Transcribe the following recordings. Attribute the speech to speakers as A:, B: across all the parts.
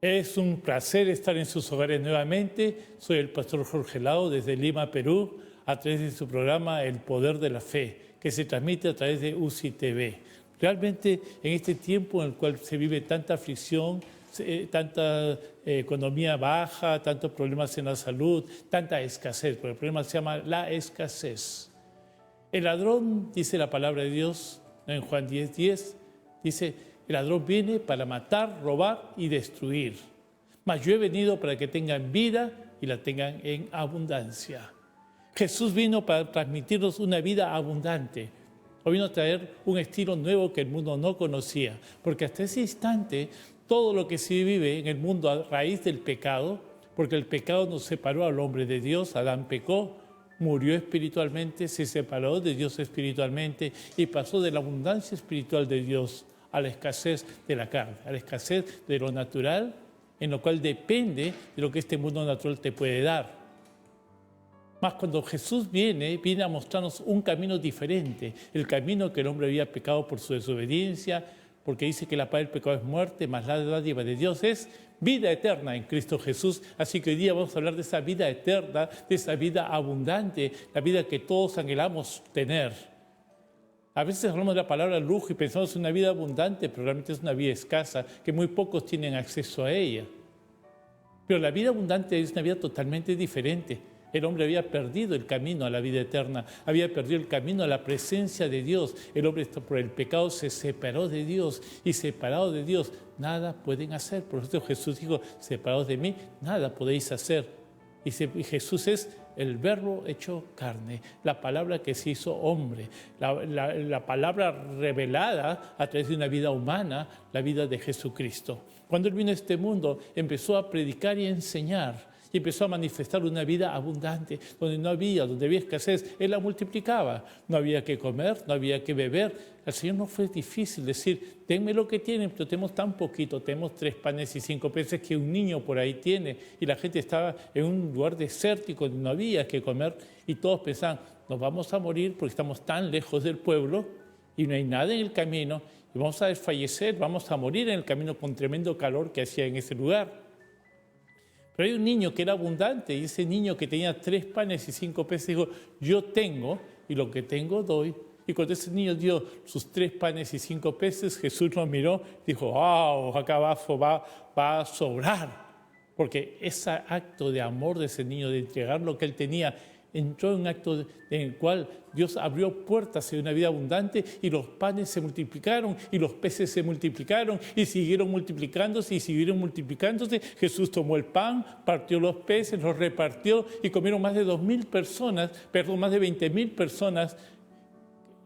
A: Es un placer estar en sus hogares nuevamente. Soy el pastor Jorge Lao desde Lima, Perú, a través de su programa El Poder de la Fe, que se transmite a través de UCI TV. Realmente en este tiempo en el cual se vive tanta aflicción, tanta economía baja, tantos problemas en la salud, tanta escasez, porque el problema se llama la escasez. El ladrón, dice la palabra de Dios en Juan 10:10, dice: el ladrón viene para matar, robar y destruir. Mas yo he venido para que tengan vida y la tengan en abundancia. Jesús vino para transmitirnos una vida abundante. Hoy vino a traer un estilo nuevo que el mundo no conocía. Porque hasta ese instante, todo lo que se vive en el mundo a raíz del pecado, porque el pecado nos separó al hombre de Dios, Adán pecó, murió espiritualmente, se separó de Dios espiritualmente y pasó de la abundancia espiritual de Dios a la escasez de la carne, a la escasez de lo natural, en lo cual depende de lo que este mundo natural te puede dar. Mas cuando Jesús viene a mostrarnos un camino diferente, el camino que el hombre había pecado por su desobediencia, porque dice que la paga del pecado es muerte, mas la dádiva de Dios es vida eterna en Cristo Jesús. Así que hoy día vamos a hablar de esa vida eterna, de esa vida abundante, la vida que todos anhelamos tener. A veces hablamos de la palabra lujo y pensamos en una vida abundante, pero realmente es una vida escasa, que muy pocos tienen acceso a ella. Pero la vida abundante es una vida totalmente diferente. El hombre había perdido el camino a la vida eterna, había perdido el camino a la presencia de Dios. El hombre por el pecado se separó de Dios y separado de Dios nada pueden hacer. Por eso Jesús dijo: separados de mí nada podéis hacer. Y Jesús es el verbo hecho carne, la palabra que se hizo hombre, la palabra revelada a través de una vida humana, la vida de Jesucristo. Cuando Él vino a este mundo, empezó a predicar y a enseñar. Y empezó a manifestar una vida abundante, donde había escasez, Él la multiplicaba. No había que comer, no había que beber. Al Señor no fue difícil decir: denme lo que tienen, pero tenemos tan poquito, tenemos 3 panes y 5 peces que un niño por ahí tiene. Y la gente estaba en un lugar desértico donde no había que comer. Y todos pensaban: nos vamos a morir porque estamos tan lejos del pueblo y no hay nada en el camino. Y vamos a desfallecer, vamos a morir en el camino con tremendo calor que hacía en ese lugar. Pero hay un niño que era abundante, y ese niño que tenía 3 panes y 5 peces dijo: yo tengo, y lo que tengo doy. Y cuando ese niño dio sus 3 panes y 5 peces, Jesús lo miró y dijo: wow, acá abajo va a sobrar. Porque ese acto de amor de ese niño, de entregar lo que él tenía, entró en un acto en el cual Dios abrió puertas de una vida abundante, y los panes se multiplicaron y los peces se multiplicaron y siguieron multiplicándose y siguieron multiplicándose. Jesús tomó el pan, partió los peces, los repartió y comieron más de 2.000 personas, más de 20.000 personas.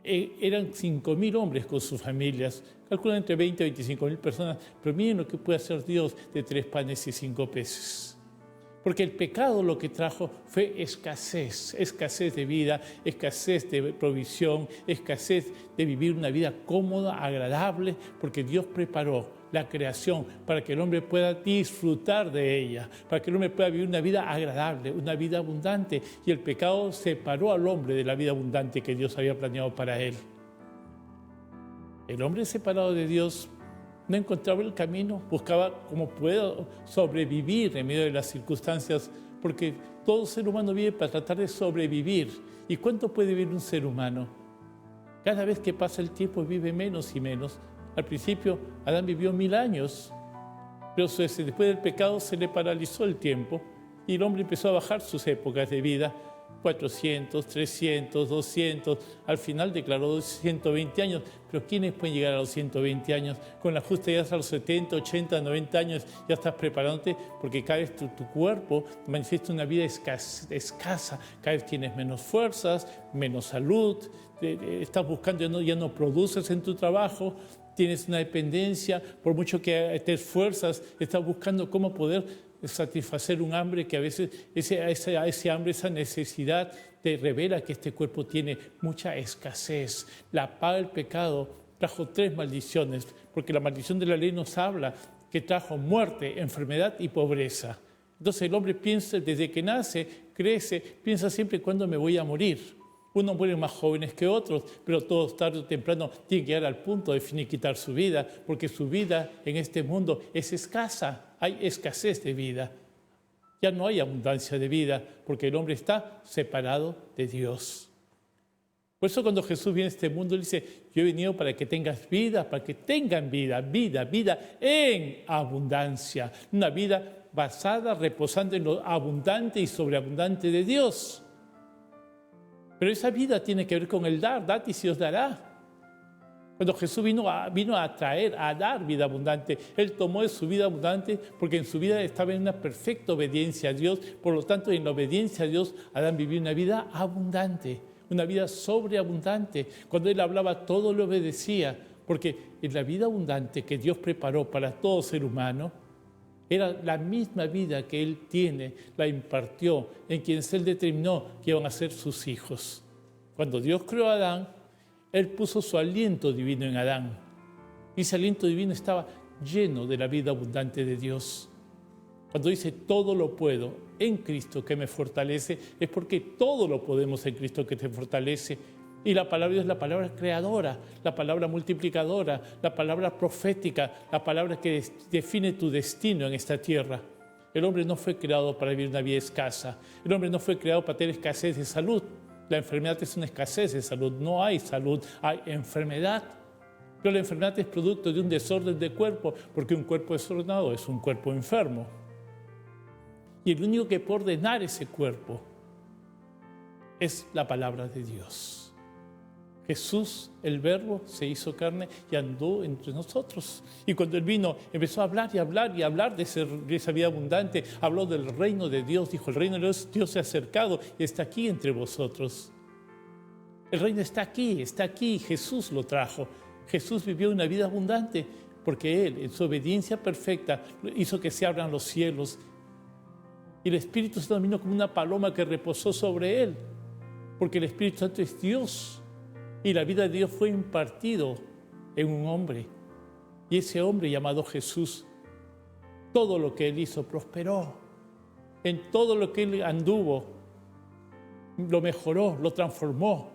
A: Eran 5.000 hombres con sus familias. Calculan entre 20 y 25.000 personas. Pero miren lo que puede hacer Dios de 3 panes y 5 peces. Porque el pecado lo que trajo fue escasez de vida, escasez de provisión, escasez de vivir una vida cómoda, agradable, porque Dios preparó la creación para que el hombre pueda disfrutar de ella, para que el hombre pueda vivir una vida agradable, una vida abundante. Y el pecado separó al hombre de la vida abundante que Dios había planeado para él. El hombre separado de Dios no encontraba el camino, buscaba cómo puedo sobrevivir en medio de las circunstancias, porque todo ser humano vive para tratar de sobrevivir. ¿Y cuánto puede vivir un ser humano? Cada vez que pasa el tiempo vive menos y menos. Al principio Adán vivió 1000 años, pero después del pecado se le paralizó el tiempo y el hombre empezó a bajar sus épocas de vida. 400, 300, 200, al final declaró 120 años, pero ¿quiénes pueden llegar a los 120 años? Con la justa edad a los 70, 80, 90 años ya estás preparándote, porque cada vez tu cuerpo manifiesta una vida escasa, cada vez tienes menos fuerzas, menos salud, estás buscando, ya no produces en tu trabajo, tienes una dependencia, por mucho que te esfuerzas, estás buscando cómo poder satisfacer un hambre que a veces ese hambre, esa necesidad te revela que este cuerpo tiene mucha escasez. La paga del pecado trajo 3 maldiciones, porque la maldición de la ley nos habla que trajo muerte, enfermedad y pobreza. Entonces el hombre piensa, desde que nace, crece, piensa siempre: ¿cuándo me voy a morir? Unos mueren más jóvenes que otros, pero todos tarde o temprano tienen que llegar al punto de finiquitar su vida, porque su vida en este mundo es escasa. hay escasez de vida. Ya no hay abundancia de vida porque el hombre está separado de Dios. Por eso cuando Jesús viene a este mundo, Él dice, yo he venido para que tengas vida, para que tengan vida, vida en abundancia. Una vida basada, reposando en lo abundante y sobreabundante de Dios. Pero esa vida tiene que ver con el dar, dad y se os dará. Cuando Jesús vino a traer, a dar vida abundante, Él tomó de su vida abundante porque en su vida estaba en una perfecta obediencia a Dios. Por lo tanto, en la obediencia a Dios, Adán vivió una vida abundante, una vida sobreabundante. Cuando Él hablaba, todo le obedecía, porque en la vida abundante que Dios preparó para todo ser humano, era la misma vida que Él tiene, la impartió en quienes Él determinó que iban a ser sus hijos. Cuando Dios creó a Adán, Él puso su aliento divino en Adán. Y ese aliento divino estaba lleno de la vida abundante de Dios. Cuando dice todo lo puedo en Cristo que me fortalece, es porque todo lo podemos en Cristo que te fortalece. Y la palabra de Dios es la palabra creadora, la palabra multiplicadora, la palabra profética, la palabra que define tu destino en esta tierra. El hombre no fue creado para vivir una vida escasa. El hombre no fue creado para tener escasez de salud. La enfermedad es una escasez de salud, no hay salud, hay enfermedad. Pero la enfermedad es producto de un desorden de cuerpo, porque un cuerpo desordenado es un cuerpo enfermo. Y el único que puede ordenar ese cuerpo es la palabra de Dios. Jesús, el Verbo, se hizo carne y andó entre nosotros. Y cuando Él vino, empezó a hablar y hablar y hablar de esa vida abundante. Habló del reino de Dios. Dijo, el reino de Dios se ha acercado y está aquí entre vosotros. El reino está aquí. Jesús lo trajo. Jesús vivió una vida abundante porque Él, en su obediencia perfecta, hizo que se abran los cielos. Y el Espíritu Santo vino como una paloma que reposó sobre Él. Porque el Espíritu Santo es Dios. Y la vida de Dios fue impartido en un hombre. Y ese hombre llamado Jesús, todo lo que Él hizo prosperó. En todo lo que Él anduvo, lo mejoró, lo transformó.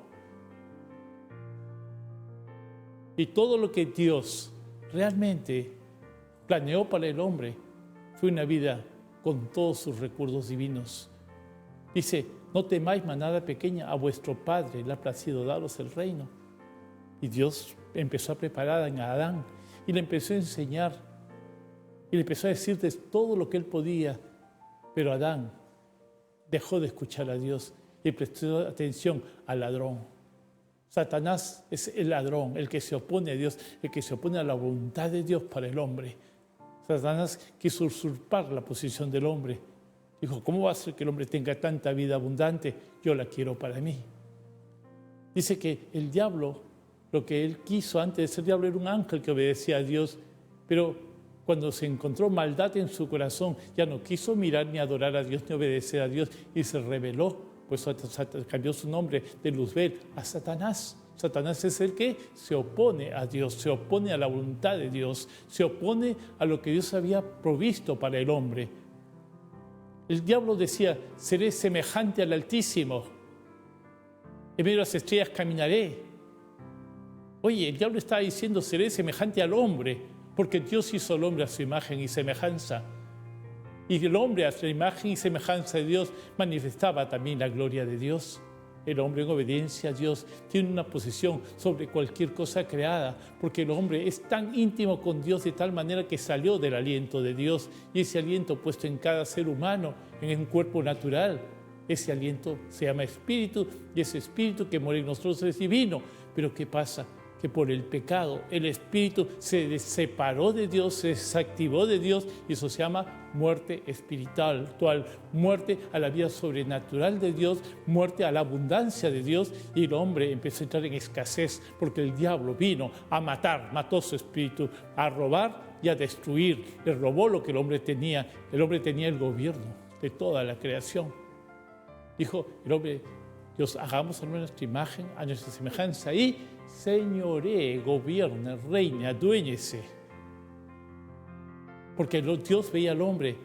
A: Y todo lo que Dios realmente planeó para el hombre fue una vida con todos sus recursos divinos. Dice, no temáis manada pequeña, a vuestro Padre le ha placido daros el reino. Y Dios empezó a preparar a Adán y le empezó a enseñar y le empezó a decirle todo lo que él podía. Pero Adán dejó de escuchar a Dios y prestó atención al ladrón. Satanás es el ladrón, el que se opone a Dios, el que se opone a la voluntad de Dios para el hombre. Satanás quiso usurpar la posición del hombre. Dijo, ¿cómo va a ser que el hombre tenga tanta vida abundante? Yo la quiero para mí. Dice que el diablo, lo que él quiso antes de ser diablo, era un ángel que obedecía a Dios, pero cuando se encontró maldad en su corazón, ya no quiso mirar ni adorar a Dios ni obedecer a Dios y se rebeló. Pues cambió su nombre de Luzbel a Satanás. Satanás es el que se opone a Dios, se opone a la voluntad de Dios, se opone a lo que Dios había provisto para el hombre. El diablo decía, seré semejante al Altísimo. En medio de las estrellas caminaré. Oye, el diablo estaba diciendo, seré semejante al hombre, porque Dios hizo al hombre a su imagen y semejanza. Y el hombre, a la imagen y semejanza de Dios, manifestaba también la gloria de Dios. El hombre, en obediencia a Dios, tiene una posición sobre cualquier cosa creada, porque el hombre es tan íntimo con Dios de tal manera que salió del aliento de Dios, y ese aliento puesto en cada ser humano, en un cuerpo natural, ese aliento se llama espíritu, y ese espíritu que mora en nosotros es divino. Pero ¿qué pasa? Que por el pecado el espíritu se separó de Dios, se desactivó de Dios, y eso se llama muerte espiritual, muerte a la vida sobrenatural de Dios, muerte a la abundancia de Dios, y el hombre empezó a entrar en escasez porque el diablo vino a matar, mató su espíritu, a robar y a destruir. Le robó lo que el hombre tenía el gobierno de toda la creación. Dijo el hombre, Dios, hagamos a nuestra imagen, a nuestra semejanza, y señoree, gobierne, reine, aduéñese. Porque Dios veía al hombre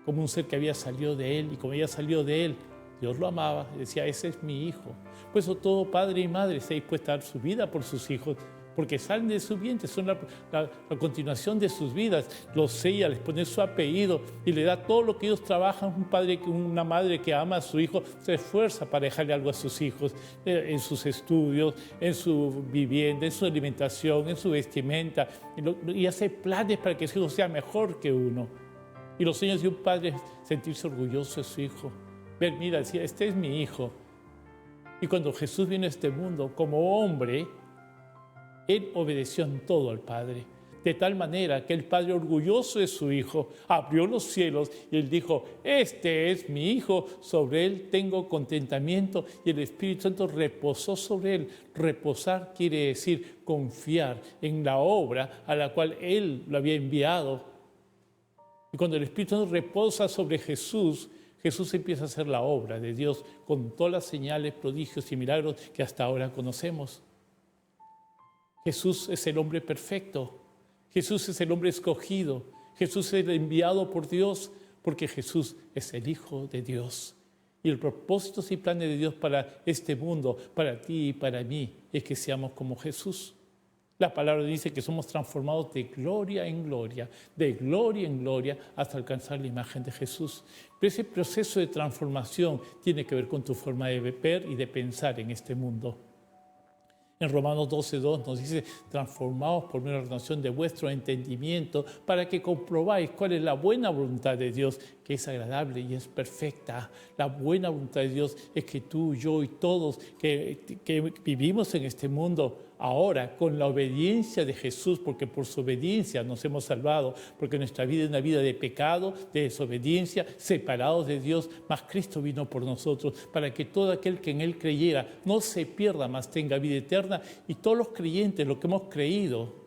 A: como un ser que había salido de él, y como había salido de él, Dios lo amaba y decía, ese es mi hijo. Por eso todo padre y madre está dispuesto a dar su vida por sus hijos, porque salen de su vientre, son la continuación de sus vidas. Los sella, les pone su apellido y le da todo lo que ellos trabajan. Un padre, una madre que ama a su hijo, se esfuerza para dejarle algo a sus hijos, en sus estudios, en su vivienda, en su alimentación, en su vestimenta, y hace planes para que su hijo sea mejor que uno. Y los sueños de un padre es sentirse orgulloso de su hijo. Ver, mira, decir, este es mi hijo. Y cuando Jesús vino a este mundo como hombre, Él obedeció en todo al Padre, de tal manera que el Padre, orgulloso de su Hijo, abrió los cielos y Él dijo, este es mi Hijo, sobre Él tengo contentamiento, y el Espíritu Santo reposó sobre Él. Reposar quiere decir confiar en la obra a la cual Él lo había enviado. Y cuando el Espíritu Santo reposa sobre Jesús, Jesús empieza a hacer la obra de Dios con todas las señales, prodigios y milagros que hasta ahora conocemos. Jesús es el hombre perfecto, Jesús es el hombre escogido, Jesús es el enviado por Dios, porque Jesús es el Hijo de Dios. Y el propósito y planes de Dios para este mundo, para ti y para mí, es que seamos como Jesús. La palabra dice que somos transformados de gloria en gloria, de gloria en gloria, hasta alcanzar la imagen de Jesús. Pero ese proceso de transformación tiene que ver con tu forma de ver y de pensar en este mundo. En Romanos 12:2 nos dice, transformaos por una renovación de vuestro entendimiento para que comprobáis cuál es la buena voluntad de Dios, que es agradable y es perfecta. La buena voluntad de Dios es que tú, yo y todos que vivimos en este mundo ahora con la obediencia de Jesús, porque por su obediencia nos hemos salvado, porque nuestra vida es una vida de pecado, de desobediencia, separados de Dios, mas Cristo vino por nosotros para que todo aquel que en Él creyera no se pierda, mas tenga vida eterna. Y todos los creyentes, lo que hemos creído,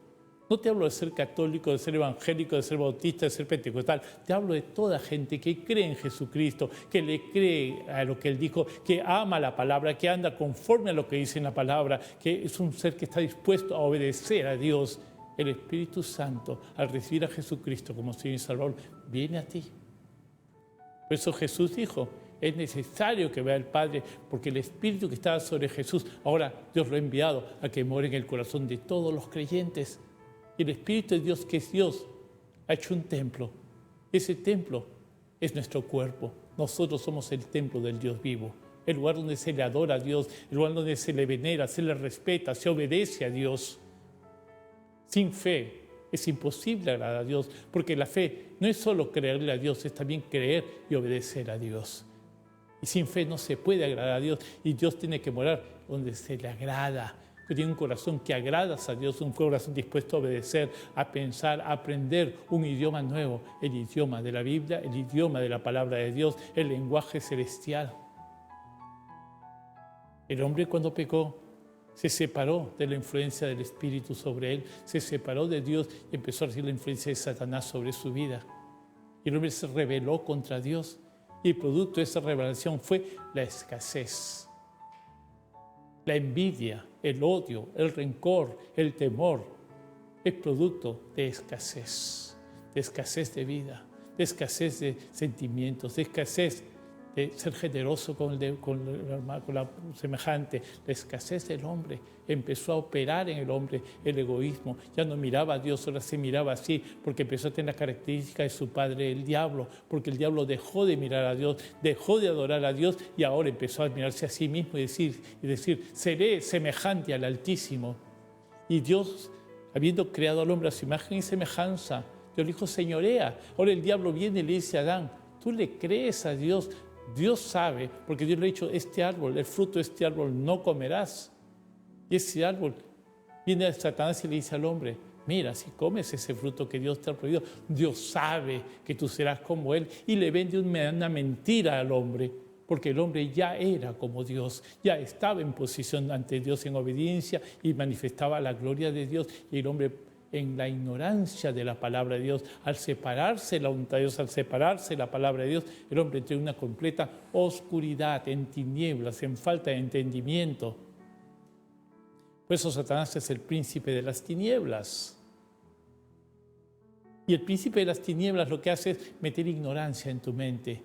A: no te hablo de ser católico, de ser evangélico, de ser bautista, de ser pentecostal, te hablo de toda gente que cree en Jesucristo, que le cree a lo que Él dijo, que ama la palabra, que anda conforme a lo que dice en la palabra, que es un ser que está dispuesto a obedecer a Dios. El Espíritu Santo, al recibir a Jesucristo como Señor y Salvador, viene a ti. Por eso Jesús dijo, es necesario que vea el Padre, porque el Espíritu que estaba sobre Jesús, ahora Dios lo ha enviado a que more en el corazón de todos los creyentes. Y el Espíritu de Dios, que es Dios, ha hecho un templo. Ese templo es nuestro cuerpo. Nosotros somos el templo del Dios vivo. El lugar donde se le adora a Dios, el lugar donde se le venera, se le respeta, se obedece a Dios. Sin fe es imposible agradar a Dios, porque la fe no es solo creerle a Dios, es también creer y obedecer a Dios. Y sin fe no se puede agradar a Dios, y Dios tiene que morar donde se le agrada. Que tiene un corazón que agradas a Dios, un corazón dispuesto a obedecer, a pensar, a aprender un idioma nuevo, el idioma de la Biblia, el idioma de la palabra de Dios, el lenguaje celestial. El hombre, cuando pecó, se separó de la influencia del Espíritu sobre él, se separó de Dios y empezó a recibir la influencia de Satanás sobre su vida. Y el hombre se rebeló contra Dios, y el producto de esa rebelión fue la escasez. La envidia, el odio, el rencor, el temor, es producto de escasez de vida, de escasez de sentimientos, de escasez de ser generoso con la semejante. La escasez del hombre empezó a operar en el hombre el egoísmo. Ya no miraba a Dios, ahora se miraba así, porque empezó a tener la característica de su padre, el diablo, porque el diablo dejó de mirar a Dios, dejó de adorar a Dios y ahora empezó a mirarse a sí mismo y decir, seré semejante al Altísimo. Y Dios, habiendo creado al hombre a su imagen y semejanza, Dios le dijo, señorea. Ahora el diablo viene y le dice a Adán, tú le crees a Dios. Dios sabe, porque Dios le ha dicho, este árbol, el fruto de este árbol no comerás. Y ese árbol, viene a Satanás y le dice al hombre, mira, si comes ese fruto que Dios te ha prohibido, Dios sabe que tú serás como Él. Y le vende una mentira al hombre, porque el hombre ya era como Dios, ya estaba en posición ante Dios en obediencia y manifestaba la gloria de Dios. Y el hombre, en la ignorancia de la palabra de Dios, al separarse la voluntad de Dios, al separarse la palabra de Dios, el hombre entró en una completa oscuridad, en tinieblas, en falta de entendimiento. Por eso Satanás es el príncipe de las tinieblas. Y el príncipe de las tinieblas lo que hace es meter ignorancia en tu mente,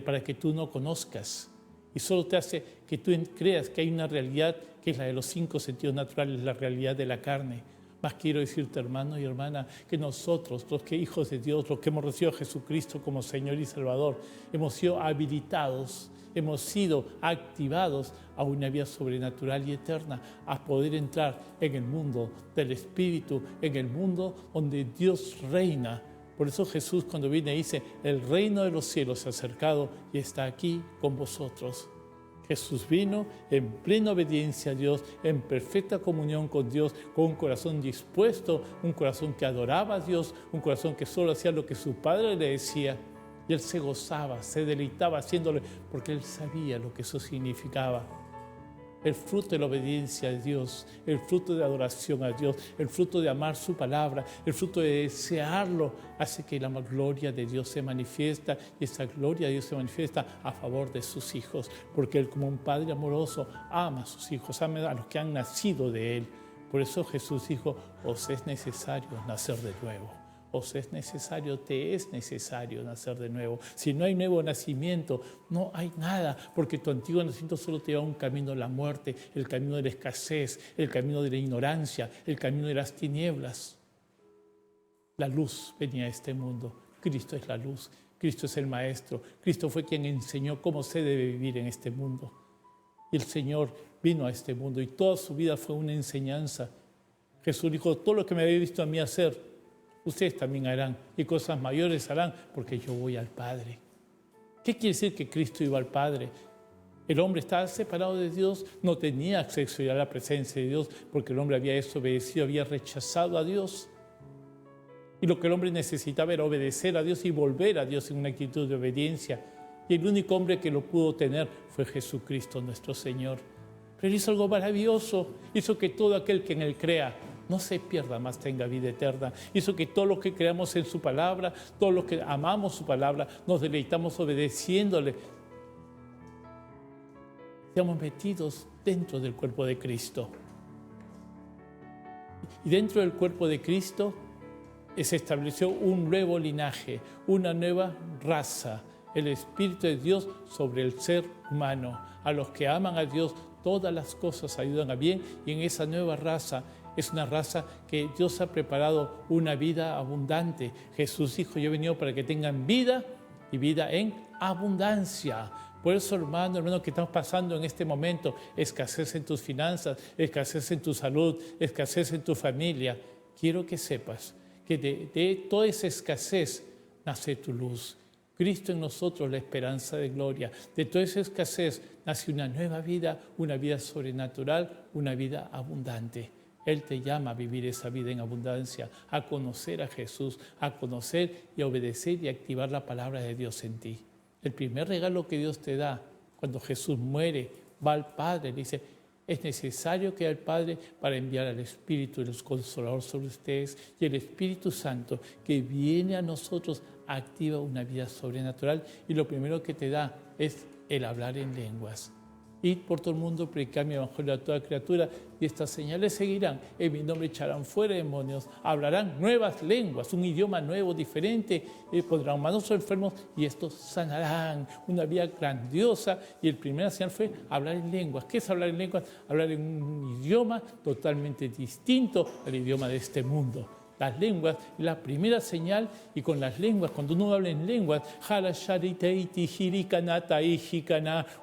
A: para que tú no conozcas. y solo te hace que tú creas que hay una realidad que es la de los 5 sentidos naturales, la realidad de la carne. Más quiero decirte, hermano y hermana, que nosotros, los que hijos de Dios, los que hemos recibido a Jesucristo como Señor y Salvador, hemos sido habilitados, hemos sido activados a una vida sobrenatural y eterna, a poder entrar en el mundo del Espíritu, en el mundo donde Dios reina. Por eso Jesús, cuando viene, dice: el reino de los cielos se ha acercado y está aquí con vosotros. Jesús vino en plena obediencia a Dios, en perfecta comunión con Dios, con un corazón dispuesto, un corazón que adoraba a Dios, un corazón que solo hacía lo que su Padre le decía. Y Él se gozaba, se deleitaba haciéndolo, porque Él sabía lo que eso significaba. El fruto de la obediencia a Dios, el fruto de adoración a Dios, el fruto de amar su palabra, el fruto de desearlo, hace que la gloria de Dios se manifiesta, y esa gloria de Dios se manifiesta a favor de sus hijos, porque Él, como un Padre amoroso, ama a sus hijos, ama a los que han nacido de Él. Por eso Jesús dijo: os es necesario nacer de nuevo. Os es necesario, te es necesario nacer de nuevo. Si no hay nuevo nacimiento, no hay nada, porque tu antiguo nacimiento solo te lleva a un camino de la muerte, el camino de la escasez, el camino de la ignorancia, el camino de las tinieblas. La luz venía a este mundo. Cristo es la luz, Cristo es el Maestro, Cristo fue quien enseñó cómo se debe vivir en este mundo. Y el Señor vino a este mundo y toda su vida fue una enseñanza. Jesús dijo: todo lo que me habéis visto a mí hacer, ustedes también harán, y cosas mayores harán, porque yo voy al Padre. ¿Qué quiere decir que Cristo iba al Padre? El hombre estaba separado de Dios, no tenía acceso a la presencia de Dios, porque el hombre había desobedecido, había rechazado a Dios. Y lo que el hombre necesitaba era obedecer a Dios y volver a Dios en una actitud de obediencia. Y el único hombre que lo pudo tener fue Jesucristo, nuestro Señor. Pero hizo algo maravilloso, hizo que todo aquel que en Él crea no se pierda, más tenga vida eterna. Hizo que todo lo que creamos en su palabra, todo lo que amamos su palabra, nos deleitamos obedeciéndole, seamos metidos dentro del cuerpo de Cristo. Y dentro del cuerpo de Cristo se estableció un nuevo linaje, una nueva raza, el Espíritu de Dios sobre el ser humano. A los que aman a Dios, todas las cosas ayudan a bien, y en esa nueva raza es una raza que Dios ha preparado una vida abundante. Jesús dijo: yo he venido para que tengan vida y vida en abundancia. Por eso, hermano, que estamos pasando en este momento, escasez en tus finanzas, escasez en tu salud, escasez en tu familia, quiero que sepas que de toda esa escasez nace tu luz. Cristo en nosotros, la esperanza de gloria. De toda esa escasez nace una nueva vida, una vida sobrenatural, una vida abundante. Él te llama a vivir esa vida en abundancia, a conocer a Jesús, a conocer y a obedecer y activar la palabra de Dios en ti. El primer regalo que Dios te da cuando Jesús muere, va al Padre, le dice: es necesario que el Padre para enviar al Espíritu y los Consoladores sobre ustedes, y el Espíritu Santo que viene a nosotros activa una vida sobrenatural, y lo primero que te da es el hablar en lenguas. Id por todo el mundo, predicar mi evangelio a toda criatura, y estas señales seguirán. En mi nombre echarán fuera demonios, hablarán nuevas lenguas, un idioma nuevo, diferente, pondrán manos a los enfermos y estos sanarán. Una vida grandiosa, y el primer señal fue hablar en lenguas. ¿Qué es hablar en lenguas? Hablar en un idioma totalmente distinto al idioma de este mundo. Las lenguas, la primera señal, y con las lenguas, cuando uno habla en lenguas,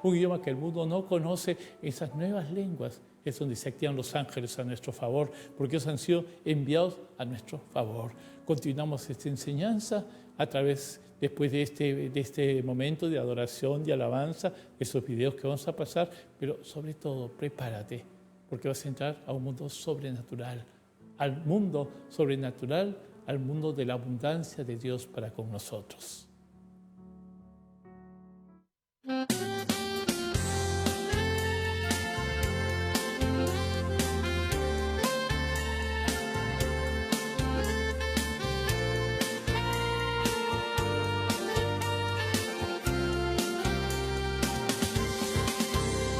A: un idioma que el mundo no conoce, esas nuevas lenguas es donde se activan los ángeles a nuestro favor, porque ellos han sido enviados a nuestro favor. Continuamos esta enseñanza a través, después de este momento de adoración, de alabanza, esos videos que vamos a pasar, pero sobre todo prepárate, porque vas a entrar a un mundo sobrenatural, al mundo sobrenatural, al mundo de la abundancia de Dios para con nosotros.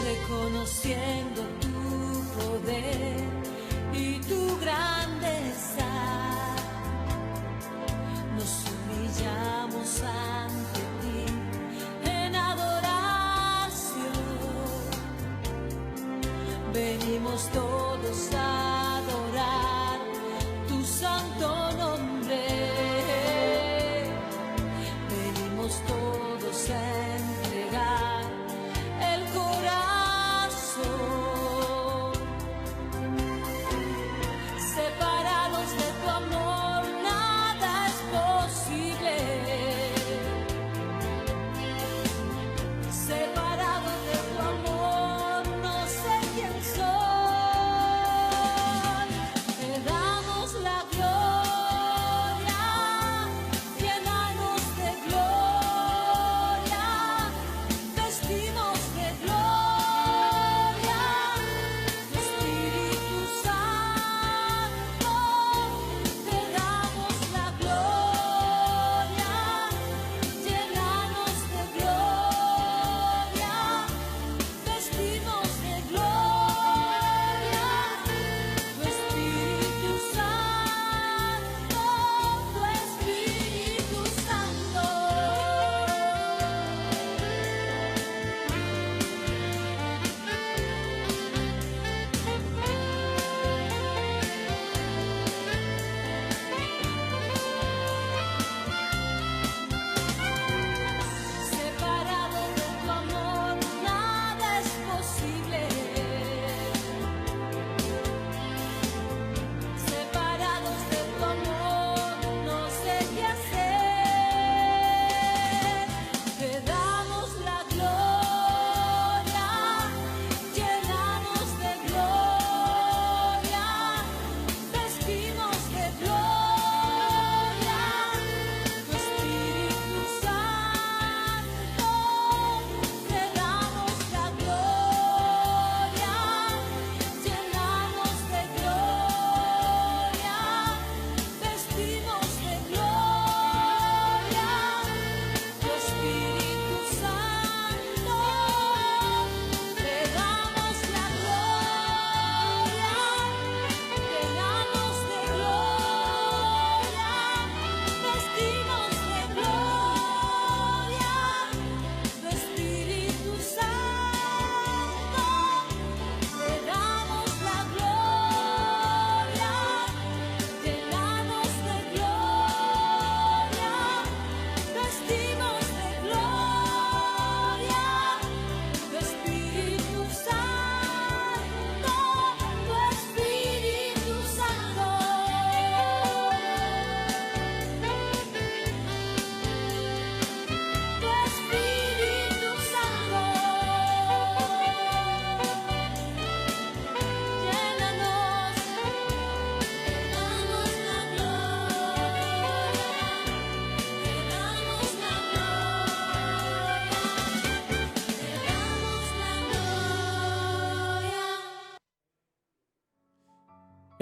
B: Reconociendo tu poder y tu grandeza, nos humillamos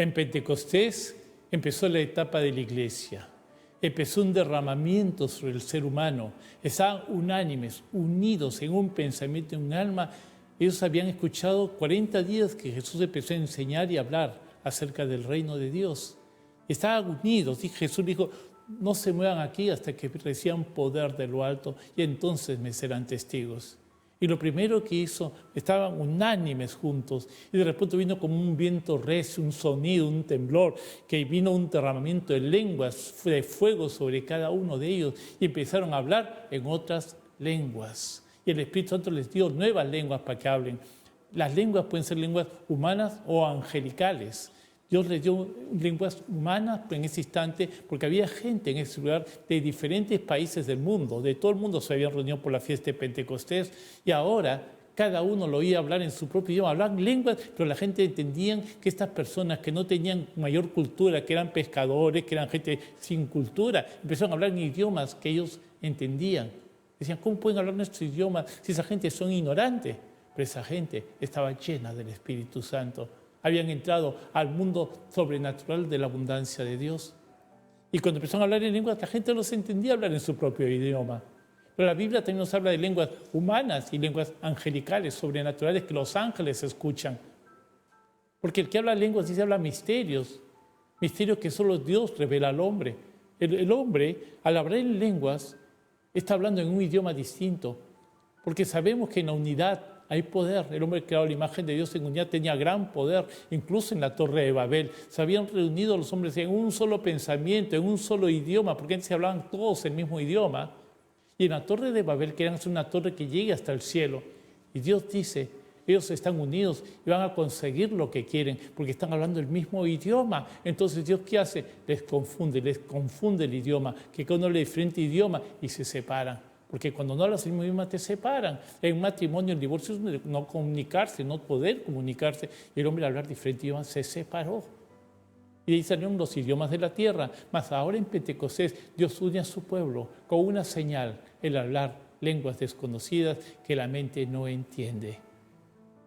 A: En Pentecostés empezó la etapa de la iglesia. Empezó un derramamiento sobre el ser humano. Estaban unánimes, unidos en un pensamiento, en un alma. Ellos habían escuchado 40 días que Jesús empezó a enseñar y hablar acerca del reino de Dios. Estaban unidos y Jesús dijo, no se muevan aquí hasta que reciban poder de lo alto y entonces me serán testigos. Y lo primero que hizo, estaban unánimes juntos y de repente vino como un viento recio, un sonido, un temblor, que vino un derramamiento de lenguas, de fuego sobre cada uno de ellos y empezaron a hablar en otras lenguas. Y el Espíritu Santo les dio nuevas lenguas para que hablen. Las lenguas pueden ser lenguas humanas o angelicales. Dios les dio lenguas humanas en ese instante porque había gente en ese lugar de diferentes países del mundo. De todo el mundo se habían reunido por la fiesta de Pentecostés y ahora cada uno lo oía hablar en su propio idioma. Hablaban lenguas, pero la gente entendía que estas personas que no tenían mayor cultura, que eran pescadores, que eran gente sin cultura, empezaron a hablar en idiomas que ellos entendían. Decían, ¿cómo pueden hablar nuestro idioma si esa gente son ignorantes? Pero esa gente estaba llena del Espíritu Santo. Habían entrado al mundo sobrenatural de la abundancia de Dios. Y cuando empezaron a hablar en lenguas, la gente los entendía hablar en su propio idioma. Pero la Biblia también nos habla de lenguas humanas y lenguas angelicales, sobrenaturales, que los ángeles escuchan. Porque el que habla lenguas dice habla misterios, misterios que solo Dios revela al hombre. El hombre, al hablar en lenguas, está hablando en un idioma distinto, porque sabemos que en la unidad hay poder. El hombre creado a la imagen de Dios en unidad tenía gran poder, incluso en la Torre de Babel. Se habían reunido los hombres en un solo pensamiento, en un solo idioma, porque antes se hablaban todos el mismo idioma. Y en la Torre de Babel querían hacer una torre que llegue hasta el cielo. Y Dios dice, ellos están unidos y van a conseguir lo que quieren, porque están hablando el mismo idioma. Entonces, ¿Dios qué hace? Les confunde el idioma, que cada uno habla diferente idioma y se separan. Porque cuando no hablas el mismo idioma te separan. En un matrimonio, el divorcio es no comunicarse, no poder comunicarse. Y el hombre al hablar diferente idioma se separó. Y de ahí salieron los idiomas de la tierra. Mas ahora en Pentecostés Dios une a su pueblo con una señal, el hablar lenguas desconocidas que la mente no entiende.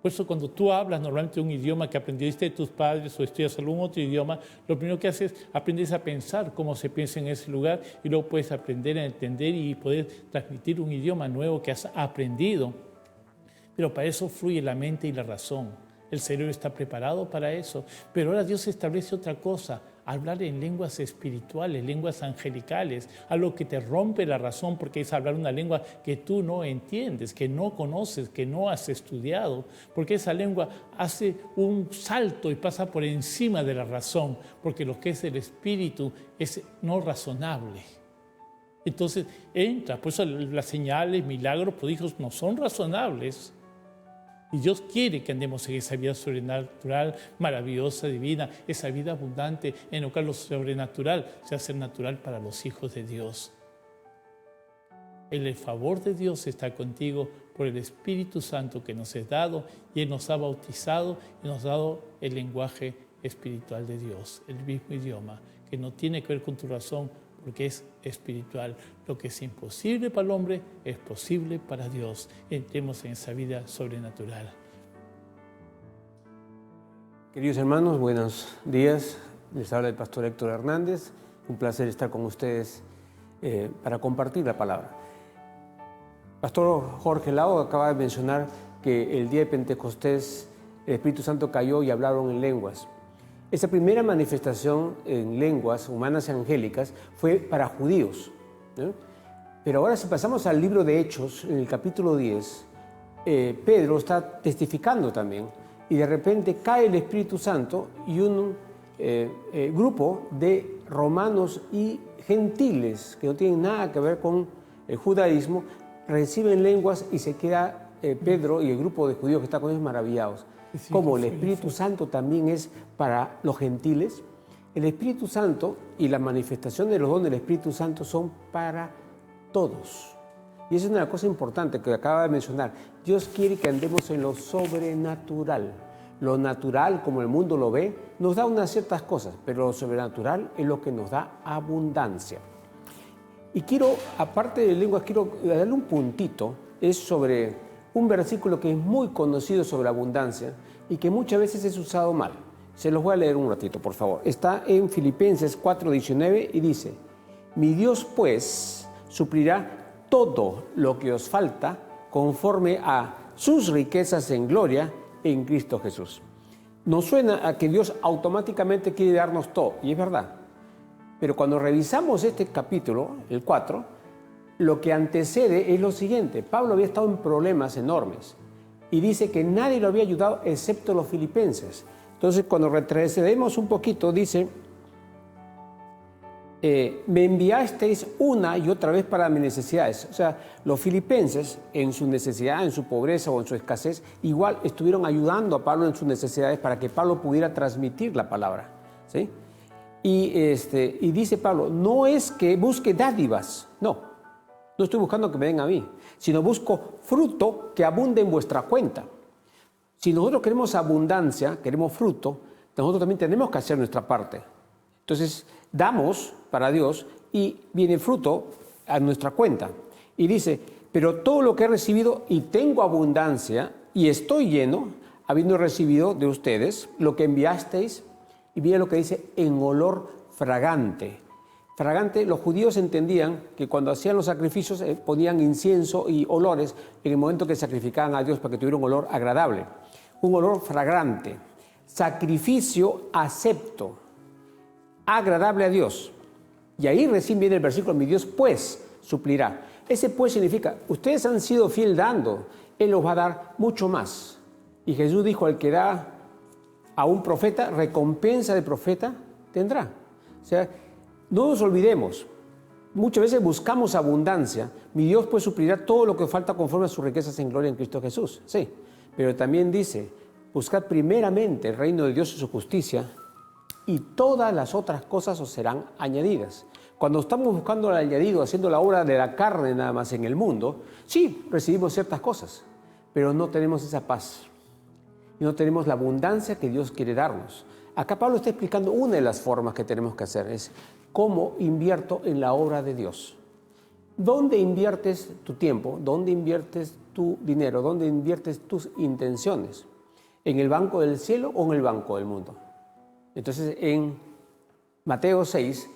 A: Por eso cuando tú hablas normalmente un idioma que aprendiste de tus padres o estudias algún otro idioma, lo primero que haces es aprendes a pensar cómo se piensa en ese lugar y luego puedes aprender a entender y poder transmitir un idioma nuevo que has aprendido. Pero para eso fluye la mente y la razón. El cerebro está preparado para eso. Pero ahora Dios establece otra cosa, hablar en lenguas espirituales, lenguas angelicales, algo que te rompe la razón porque es hablar una lengua que tú no entiendes, que no conoces, que no has estudiado, porque esa lengua hace un salto y pasa por encima de la razón, porque lo que es el espíritu es no razonable. Entonces entra, por eso las señales, milagros, prodigios no son razonables. Y Dios quiere que andemos en esa vida sobrenatural, maravillosa, divina, esa vida abundante en la cual lo sobrenatural se hace natural para los hijos de Dios. El favor de Dios está contigo por el Espíritu Santo que nos es dado y Él nos ha bautizado y nos ha dado el lenguaje espiritual de Dios, el mismo idioma, que no tiene que ver con tu razón, porque es espiritual. Lo que es imposible para el hombre es posible para Dios. Entremos en esa vida sobrenatural.
C: Queridos hermanos, buenos días. Les habla el pastor Héctor Hernández. Un placer estar con ustedes para compartir la palabra. Pastor Jorge Lao acaba de mencionar que el día de Pentecostés el Espíritu Santo cayó y hablaron en lenguas. Esa primera manifestación en lenguas humanas y angélicas fue para judíos, ¿no? Pero ahora si pasamos al libro de Hechos, en el capítulo 10, Pedro está testificando también y de repente cae el Espíritu Santo y un grupo de romanos y gentiles que no tienen nada que ver con el judaísmo reciben lenguas y se queda Pedro y el grupo de judíos que está con ellos maravillados. Como el Espíritu Santo también es para los gentiles, el Espíritu Santo y la manifestación de los dones del Espíritu Santo son para todos. Y esa es una cosa importante que acaba de mencionar. Dios quiere que andemos en lo sobrenatural. Lo natural, como el mundo lo ve, nos da unas ciertas cosas, pero lo sobrenatural es lo que nos da abundancia. Y quiero, aparte de lenguas, quiero darle un puntito, es sobre un versículo que es muy conocido sobre abundancia y que muchas veces es usado mal. Se los voy a leer un ratito, por favor. Está en Filipenses 4:19 y dice: mi Dios, pues, suplirá todo lo que os falta conforme a sus riquezas en gloria en Cristo Jesús. Nos suena a que Dios automáticamente quiere darnos todo, y es verdad. Pero cuando revisamos este capítulo, el 4, lo que antecede es lo siguiente. Pablo había estado en problemas enormes y dice que nadie lo había ayudado excepto los filipenses. Entonces, cuando retrocedemos un poquito, dice: me enviasteis una y otra vez para mis necesidades. O sea, los filipenses, en su necesidad, en su pobreza o en su escasez, igual estuvieron ayudando a Pablo en sus necesidades para que Pablo pudiera transmitir la palabra, ¿sí? Y dice Pablo: no es que busque dádivas, no estoy buscando que me den a mí, sino busco fruto que abunde en vuestra cuenta. Si nosotros queremos abundancia, queremos fruto, nosotros también tenemos que hacer nuestra parte. Entonces, damos para Dios y viene fruto a nuestra cuenta. Y dice: pero todo lo que he recibido y tengo abundancia y estoy lleno, habiendo recibido de ustedes lo que enviasteis. Y mira lo que dice: en olor fragante. Fragante, los judíos entendían que cuando hacían los sacrificios ponían incienso y olores en el momento que sacrificaban a Dios para que tuviera un olor agradable. Un olor fragante. Sacrificio acepto, agradable a Dios. Y ahí recién viene el versículo: mi Dios pues suplirá. Ese pues significa: ustedes han sido fiel dando, Él los va a dar mucho más. Y Jesús dijo: al que da a un profeta, recompensa de profeta tendrá. O sea, no nos olvidemos, muchas veces buscamos abundancia. Mi Dios pues suplirá todo lo que falta conforme a sus riquezas en gloria en Cristo Jesús. Sí, pero también dice: buscad primeramente el reino de Dios y su justicia, y todas las otras cosas os serán añadidas. Cuando estamos buscando el añadido, haciendo la obra de la carne nada más en el mundo, sí, recibimos ciertas cosas, pero no tenemos esa paz. Y no tenemos la abundancia que Dios quiere darnos. Acá Pablo está explicando una de las formas que tenemos que hacer, es cómo invierto en la obra de Dios. ¿Dónde inviertes tu tiempo? ¿Dónde inviertes tu dinero? ¿Dónde inviertes tus intenciones? ¿En el banco del cielo o en el banco del mundo? Entonces, en Mateo 6,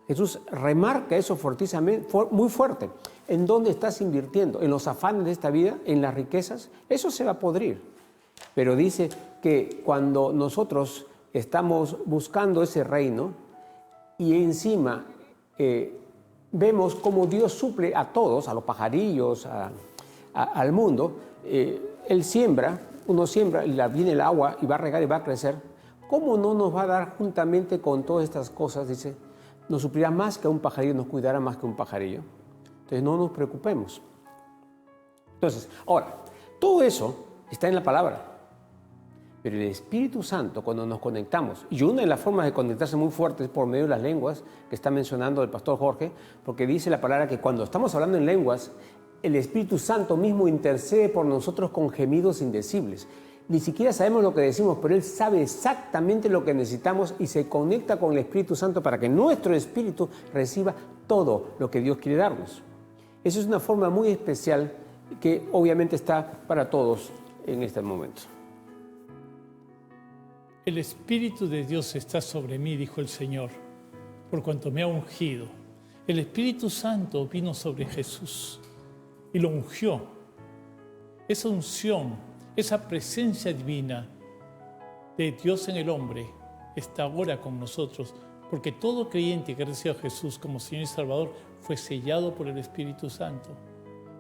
C: Jesús remarca eso fortísimamente, muy fuerte. ¿En dónde estás invirtiendo? ¿En los afanes de esta vida? ¿En las riquezas? Eso se va a podrir. Pero dice que cuando nosotros estamos buscando ese reino y encima vemos cómo Dios suple a todos, a los pajarillos, al mundo, Él siembra, uno siembra y viene el agua y va a regar y va a crecer. ¿Cómo no nos va a dar juntamente con todas estas cosas? Dice: nos suplirá más que un pajarillo, nos cuidará más que un pajarillo. Entonces no nos preocupemos. Entonces, ahora, todo eso está en la palabra. Pero el Espíritu Santo, cuando nos conectamos, y una de las formas de conectarse muy fuerte es por medio de las lenguas, que está mencionando el pastor Jorge, porque dice la palabra que cuando estamos hablando en lenguas, el Espíritu Santo mismo intercede por nosotros con gemidos indecibles. Ni siquiera sabemos lo que decimos, pero Él sabe exactamente lo que necesitamos y se conecta con el Espíritu Santo para que nuestro espíritu reciba todo lo que Dios quiere darnos. Esa es una forma muy especial que obviamente está para todos en este momento.
A: El Espíritu de Dios está sobre mí, dijo el Señor, por cuanto me ha ungido. El Espíritu Santo vino sobre Jesús y lo ungió. Esa unción, esa presencia divina de Dios en el hombre está ahora con nosotros, porque todo creyente que recibe a Jesús como Señor y Salvador fue sellado por el Espíritu Santo.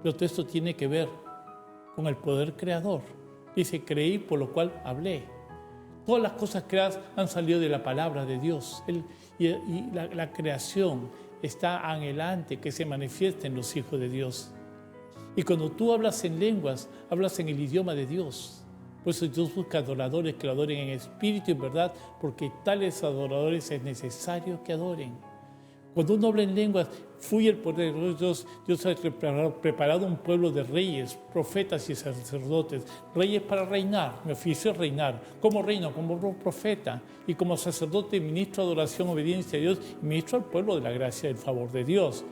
A: Pero todo esto tiene que ver con el poder creador. Dice: creí, por lo cual hablé. Todas las cosas creadas han salido de la palabra de Dios. La creación está anhelante que se manifiesten los hijos de Dios. Y cuando tú hablas en lenguas, hablas en el idioma de Dios. Por eso Dios busca adoradores que lo adoren en espíritu y en verdad, porque tales adoradores es necesario que adoren. Cuando uno habla en lenguas, fluye el poder de Dios. Dios ha preparado un pueblo de reyes, profetas y sacerdotes. Reyes para reinar, mi oficio es reinar. ¿Cómo reino? Como profeta. Y como sacerdote, ministro de adoración, obediencia a Dios, y ministro al pueblo de la gracia y del favor de Dios.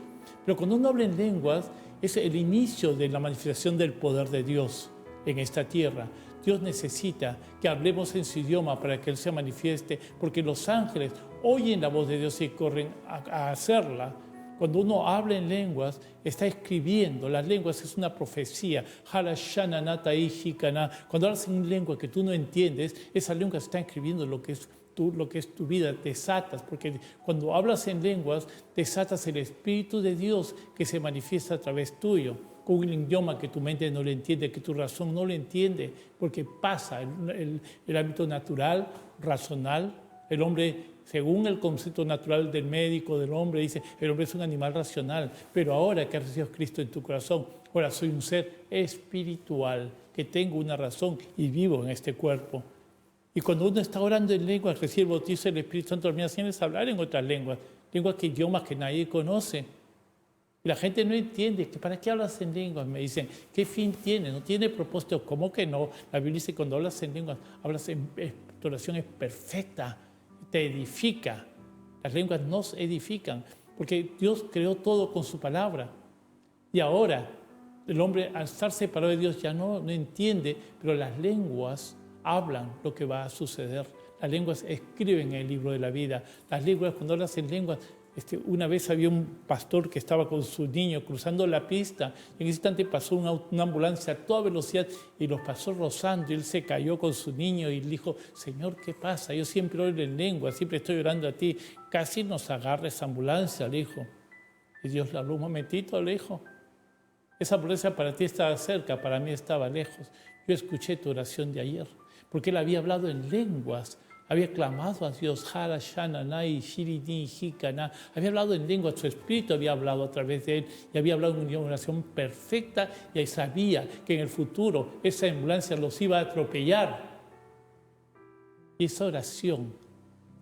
A: Pero cuando uno habla en lenguas, es el inicio de la manifestación del poder de Dios en esta tierra. Dios necesita que hablemos en su idioma para que Él se manifieste, porque los ángeles oyen la voz de Dios y corren a hacerla. Cuando uno habla en lenguas, está escribiendo. Las lenguas es una profecía. Cuando hablas en lengua que tú no entiendes, esa lengua está escribiendo lo que es tu vida. Desatas, porque cuando hablas en lenguas, desatas el Espíritu de Dios que se manifiesta a través tuyo, con un idioma que tu mente no le entiende, que tu razón no le entiende, porque pasa el ámbito natural, razonal. El hombre, según el concepto natural del médico, del hombre, dice, el hombre es un animal racional, pero ahora que has recibido a Cristo en tu corazón, ahora soy un ser espiritual, que tengo una razón y vivo en este cuerpo. Y cuando uno está orando en lenguas, recibe el bautizo del Espíritu Santo, termina haciendo hablar en otras lenguas, idiomas que nadie conoce. Y la gente no entiende, ¿para qué hablas en lenguas? Me dicen, ¿qué fin tiene? ¿No tiene propósito? ¿Cómo que no? La Biblia dice, cuando hablas en lenguas, tu oración es perfecta, te edifica. Las lenguas nos edifican, porque Dios creó todo con su palabra. Y ahora, el hombre al estar separado de Dios ya no entiende, pero las lenguas hablan lo que va a suceder. Las lenguas escriben en el libro de la vida. Las lenguas, cuando hablas en lenguas, una vez había un pastor que estaba con su niño cruzando la pista, y en ese instante pasó una ambulancia a toda velocidad y los pasó rozando, y él se cayó con su niño y le dijo, Señor, ¿qué pasa? Yo siempre oro en lengua, siempre estoy orando a ti. Casi nos agarra esa ambulancia, le dijo. Y Dios le habló, un momentito, le dijo. Esa ambulancia para ti estaba cerca, para mí estaba lejos. Yo escuché tu oración de ayer, porque él había hablado en lenguas. Había clamado a Dios, había hablado en lengua, su espíritu había hablado a través de él y había hablado en una oración perfecta y ahí sabía que en el futuro esa ambulancia los iba a atropellar. Y esa oración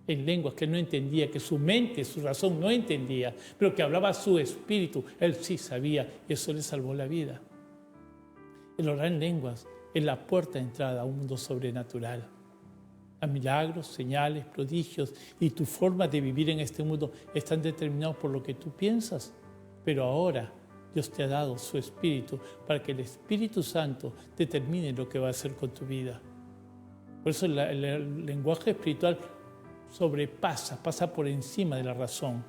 A: en lenguas que él no entendía, que su mente, su razón no entendía, pero que hablaba su espíritu, él sí sabía y eso le salvó la vida. El orar en lenguas es la puerta de entrada a un mundo sobrenatural. A milagros, señales, prodigios y tu forma de vivir en este mundo están determinados por lo que tú piensas. Pero ahora Dios te ha dado su Espíritu para que el Espíritu Santo determine lo que va a hacer con tu vida. Por eso el lenguaje espiritual pasa por encima de la razón.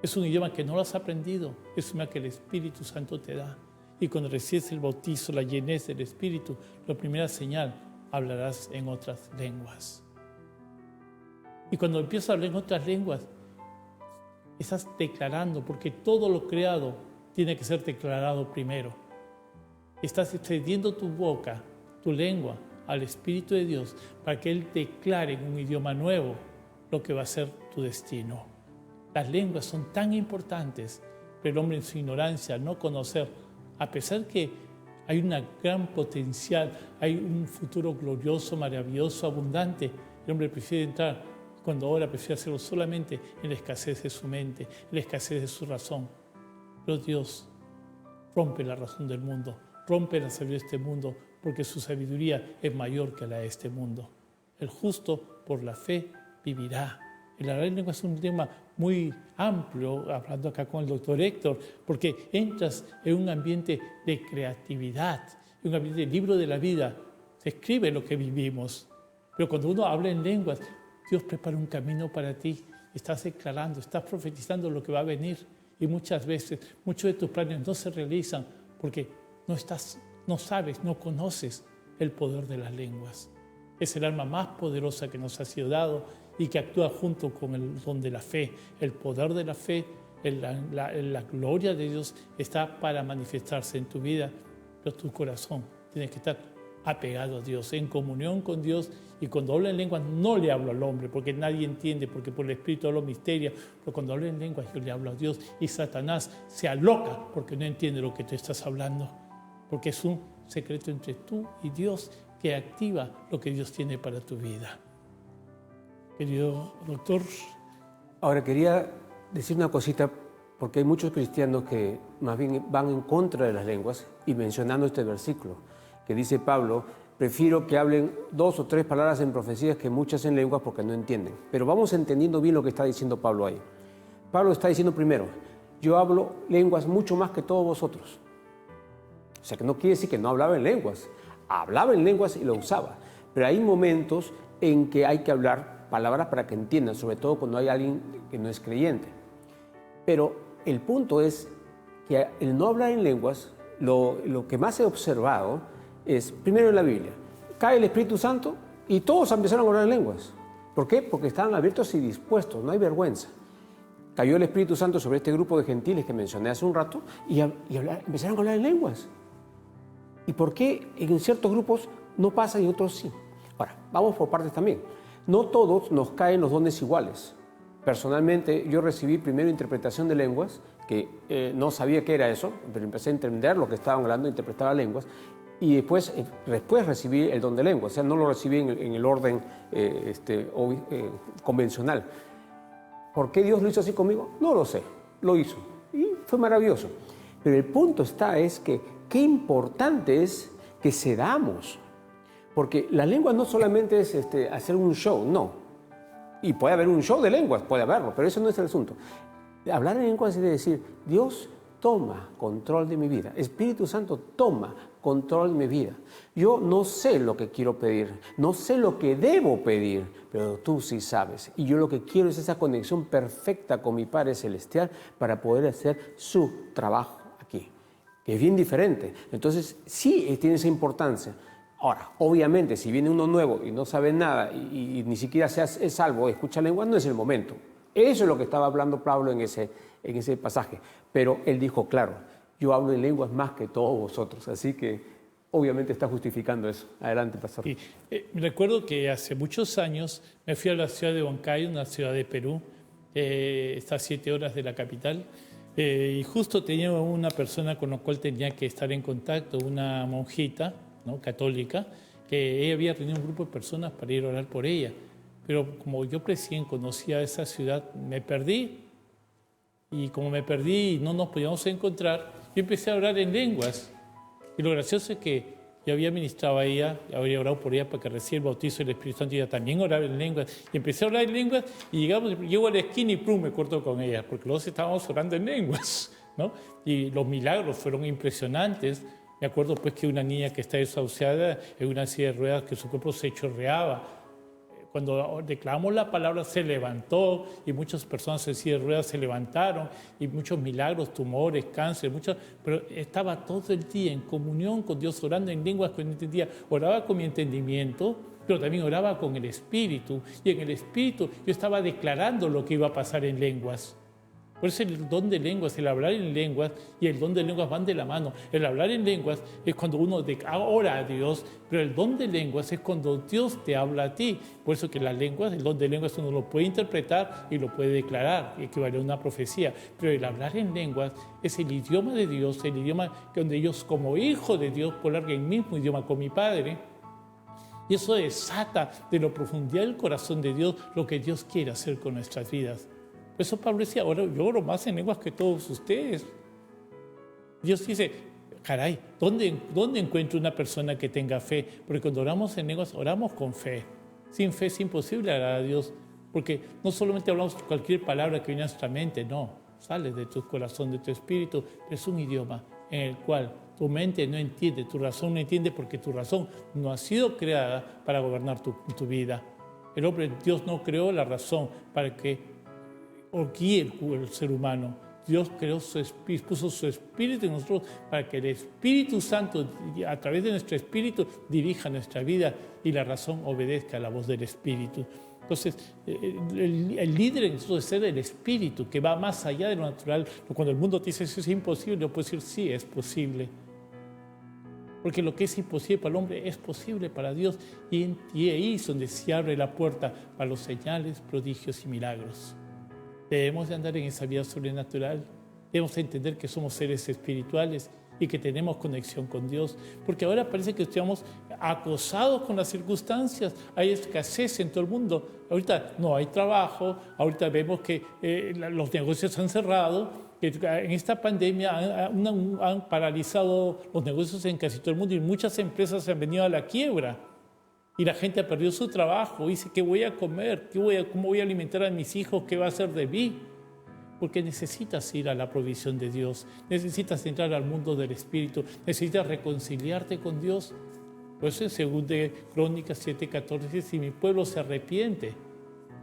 A: Es un idioma que no lo has aprendido, es un idioma que el Espíritu Santo te da. Y cuando recibes el bautizo, la llenez del Espíritu, la primera señal, hablarás en otras lenguas. Y cuando empiezas a hablar en otras lenguas, estás declarando, porque todo lo creado tiene que ser declarado primero. Estás extendiendo tu boca, tu lengua, al Espíritu de Dios, para que Él declare en un idioma nuevo lo que va a ser tu destino. Las lenguas son tan importantes, pero el hombre en su ignorancia, al no conocer, a pesar que hay un gran potencial, hay un futuro glorioso, maravilloso, abundante. El hombre prefiere entrar, cuando ora, prefiere hacerlo solamente en la escasez de su mente, en la escasez de su razón. Pero Dios rompe la razón del mundo, rompe la sabiduría de este mundo, porque su sabiduría es mayor que la de este mundo. El justo por la fe vivirá. El hablar en lengua es un tema muy amplio, hablando acá con el doctor Héctor, porque entras en un ambiente de creatividad, en un ambiente de libro de la vida. Se escribe lo que vivimos. Pero cuando uno habla en lenguas, Dios prepara un camino para ti. Estás declarando, estás profetizando lo que va a venir. Y muchas veces, muchos de tus planes no se realizan porque no sabes, no conoces el poder de las lenguas. Es el arma más poderosa que nos ha sido dado y que actúa junto con el don de la fe. El poder de la fe, la gloria de Dios está para manifestarse en tu vida, pero tu corazón tiene que estar apegado a Dios, en comunión con Dios. Y cuando hablo en lenguas no le hablo al hombre, porque nadie entiende, porque por el Espíritu hablo misterios, pero cuando hablo en lenguas yo le hablo a Dios y Satanás se aloca porque no entiende lo que tú estás hablando, porque es un secreto entre tú y Dios que activa lo que Dios tiene para tu vida. Querido doctor.
C: Ahora quería decir una cosita, porque hay muchos cristianos que más bien van en contra de las lenguas y mencionando este versículo que dice Pablo, prefiero que hablen 2 o 3 palabras en profecías que muchas en lenguas porque no entienden. Pero vamos entendiendo bien lo que está diciendo Pablo ahí. Pablo está diciendo primero, yo hablo lenguas mucho más que todos vosotros. O sea, que no quiere decir que no hablaba en lenguas. hablaba en lenguas y lo usaba. Pero hay momentos en que hay que hablar palabras para que entiendan, sobre todo cuando hay alguien que no es creyente. Pero el punto es que el no hablar en lenguas, lo que más he observado es, primero en la Biblia, cae el Espíritu Santo y todos empezaron a hablar en lenguas. ¿Por qué? Porque estaban abiertos y dispuestos, no hay vergüenza. Cayó el Espíritu Santo sobre este grupo de gentiles que mencioné hace un rato y empezaron a hablar en lenguas. ¿Y por qué en ciertos grupos no pasa y en otros sí? Ahora, vamos por partes también. No todos nos caen los dones iguales. Personalmente, yo recibí primero interpretación de lenguas, que no sabía qué era eso, pero empecé a entender lo que estaban hablando, interpretaba lenguas, y después recibí el don de lenguas. O sea, no lo recibí en el orden convencional. ¿Por qué Dios lo hizo así conmigo? No lo sé, lo hizo y fue maravilloso. Pero el punto es que qué importante es que cedamos, porque la lengua no solamente es hacer un show, no. Y puede haber un show de lenguas, puede haberlo, pero eso no es el asunto. Hablar en lenguas es decir, Dios toma control de mi vida, Espíritu Santo toma control de mi vida. Yo no sé lo que quiero pedir, no sé lo que debo pedir, pero tú sí sabes. Y yo lo que quiero es esa conexión perfecta con mi Padre Celestial para poder hacer su trabajo aquí, que es bien diferente. Entonces, sí tiene esa importancia. Ahora, obviamente, si viene uno nuevo y no sabe nada y ni siquiera es salvo, escucha lengua, no es el momento. Eso es lo que estaba hablando Pablo en ese pasaje. Pero él dijo, claro, yo hablo en lenguas más que todos vosotros. Así que obviamente está justificando eso. Adelante, pastor.
A: Sí. Recuerdo que hace muchos años me fui a la ciudad de Huancayo, una ciudad de Perú. Está a 7 horas de la capital. Y justo tenía una persona con la cual tenía que estar en contacto, una monjita, ¿no?, católica, que ella había tenido un grupo de personas para ir a orar por ella. Pero como yo recién conocía esa ciudad, me perdí. Y como me perdí y no nos podíamos encontrar, yo empecé a orar en lenguas. Y lo gracioso es que yo había ministrado a ella, había orado por ella para que reciba el bautizo del Espíritu Santo, y ella también oraba en lenguas. Y empecé a orar en lenguas y llego a la esquina y ¡prum!, me corto con ella, porque los dos estábamos orando en lenguas, ¿no? Y los milagros fueron impresionantes. Me acuerdo pues que una niña que está desahuciada en una silla de ruedas, que su cuerpo se chorreaba. Cuando declaramos la palabra se levantó y muchas personas en silla de ruedas se levantaron y muchos milagros, tumores, cáncer, pero estaba todo el día en comunión con Dios, orando en lenguas que no entendía. Oraba con mi entendimiento, pero también oraba con el Espíritu, y en el Espíritu yo estaba declarando lo que iba a pasar en lenguas. Por eso el don de lenguas, el hablar en lenguas y el don de lenguas van de la mano. El hablar en lenguas es cuando uno ora a Dios, pero el don de lenguas es cuando Dios te habla a ti. Por eso que las lenguas, el don de lenguas uno lo puede interpretar y lo puede declarar, equivale a una profecía. Pero el hablar en lenguas es el idioma de Dios, el idioma donde yo como hijo de Dios puedo hablar en el mismo idioma con mi Padre. Y eso desata de la profundidad del corazón de Dios lo que Dios quiere hacer con nuestras vidas. Por eso Pablo decía, ahora yo oro más en lenguas que todos ustedes. Dios dice, caray, ¿dónde encuentro una persona que tenga fe? Porque cuando oramos en lenguas, oramos con fe. Sin fe es imposible orar a Dios, porque no solamente hablamos cualquier palabra que viene a nuestra mente, no, sale de tu corazón, de tu espíritu. Es un idioma en el cual tu mente no entiende, tu razón no entiende, porque tu razón no ha sido creada para gobernar tu vida. Dios no creó la razón para que guíe el ser humano. Dios creó puso su espíritu en nosotros para que el Espíritu Santo, a través de nuestro espíritu, dirija nuestra vida y la razón obedezca a la voz del Espíritu. Entonces, el líder en nosotros es ser el Espíritu, que va más allá de lo natural. Cuando el mundo te dice eso es imposible, yo puedo decir sí, es posible. Porque lo que es imposible para el hombre es posible para Dios, y ahí es donde se abre la puerta para los señales, prodigios y milagros. Debemos de andar en esa vida sobrenatural. Debemos de entender que somos seres espirituales y que tenemos conexión con Dios. Porque ahora parece que estamos acosados con las circunstancias. Hay escasez en todo el mundo. Ahorita no hay trabajo. Ahorita vemos que los negocios han cerrado. Que en esta pandemia han paralizado los negocios en casi todo el mundo y muchas empresas se han venido a la quiebra. Y la gente ha perdido su trabajo, dice, ¿qué voy a comer? ¿Cómo voy a alimentar a mis hijos? ¿Qué va a hacer de mí? Porque necesitas ir a la provisión de Dios, necesitas entrar al mundo del Espíritu, necesitas reconciliarte con Dios. Por eso en 2 Crónicas 7:14 dice, si mi pueblo se arrepiente,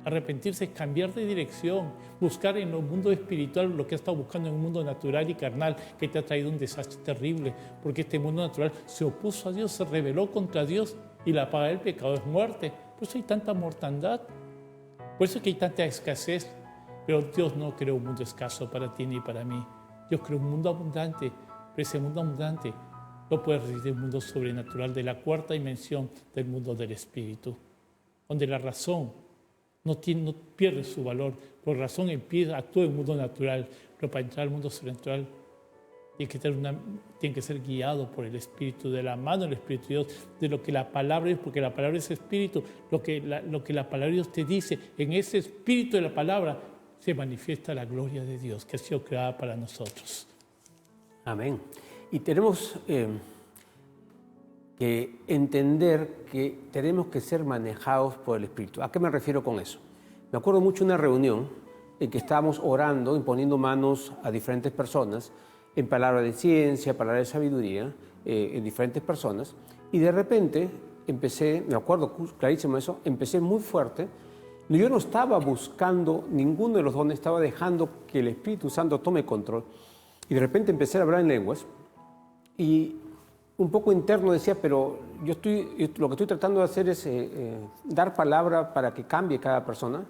A: arrepentirse es cambiar de dirección, buscar en el mundo espiritual lo que has estado buscando en un mundo natural y carnal, que te ha traído un desastre terrible, porque este mundo natural se opuso a Dios, se rebeló contra Dios, y la paga del pecado es muerte. Por eso hay tanta mortandad, por eso es que hay tanta escasez. Pero Dios no creó un mundo escaso para ti ni para mí. Dios creó un mundo abundante, pero ese mundo abundante no puede resistir un mundo sobrenatural de la cuarta dimensión del mundo del espíritu, donde la razón no pierde su valor. Por razón actúa en el mundo natural, pero para entrar al mundo sobrenatural tiene que ser guiado por el Espíritu, de la mano del Espíritu de Dios, de lo que la palabra es, porque la palabra es Espíritu, lo que la palabra de Dios te dice, en ese Espíritu de la palabra se manifiesta la gloria de Dios que ha sido creada para nosotros.
C: Amén. Y tenemos que entender que tenemos que ser manejados por el Espíritu. ¿A qué me refiero con eso? Me acuerdo mucho de una reunión en que estábamos orando, imponiendo manos a diferentes personas, en palabras de ciencia, palabras de sabiduría, en diferentes personas, y de repente empecé, me acuerdo clarísimo eso, empecé muy fuerte. Yo no estaba buscando ninguno de los dones, estaba dejando que el Espíritu Santo tome control, y de repente empecé a hablar en lenguas, y un poco interno decía, pero lo que estoy tratando de hacer es dar palabra para que cambie cada persona,